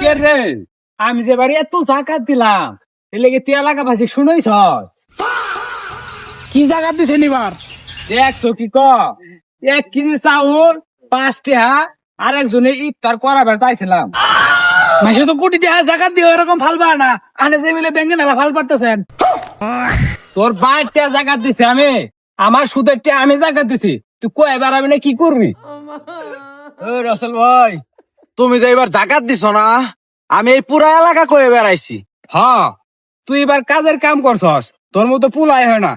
কে রে আমি যে বাড়ি এত জাকাত দিলাম এ লেগে তুই এলাকা ভাষী শুনইছ কি জায়গা দিছেন এবার? দেখছো কি ক 1 কেজি চাউল 5 টাকা আর একজনে ইফতার করাবার চাইছিলাম মাসে তো কোটি টাকা জায়গা দিয়ে এরকম ফালবা না, আনে যে মিলে ব্যাংকে নালা ফাল পারতেছেন। তোর বাইর টাকা জাকাত দিছি আমি আমার সুদের টাকা আমি জাকাত দিছি তুই কয় এবার আমি না কি করবি ও রসেল ভাই, তুমি যে এবার জাকাত দিছ না, আমি এই পুরা এলাকা কয়ে বেড়াইছি। হ্যাঁ তুই এবার কাজের কাম করছস তোর মতো পুলাই হয় না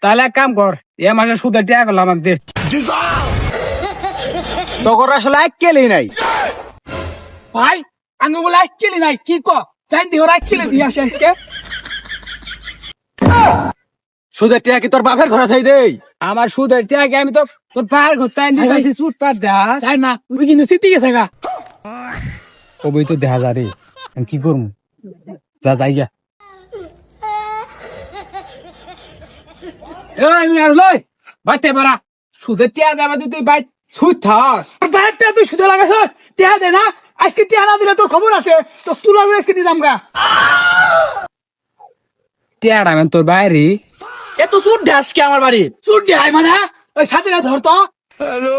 তাহলে এক কাম কর এ মাসে সুদের টাকা করলাম আমাকে দে তখন আসলে এক কেলি নাই। ভাই আমি বলে আইকেলি নাই কি ক চাই দিয়ে আইকেলি দিয়ে আসে আজকে। সুদের টিয়া কি তোর বাপের ঘরে থাই দেই? আমার সুদের টাকা আমি তো তোর পাহাড় ঘর তাই দিতেছি সুদ পার দেয়া চাই না ওই কিন্তু সিটি গেছে গা। ওই তো দেখা যা রে আমি কি করবো যা যাই গা আমি আর লই বাইতে পারা সুদের টাকা দেবা তুই বাই সুদ থাস বাইরটা তুই সুদে লাগাছ টিয়া দে না, আজকে টিয়া না দিলে তোর খবর আছে, তো তুলা করে আজকে দিতাম গা। টাকা আমি তোর বাইরে এ তো সুদ ঢাস কে আমার বাড়ি? চুট দেয় মানে ওই সাথে ধরতো। হ্যালো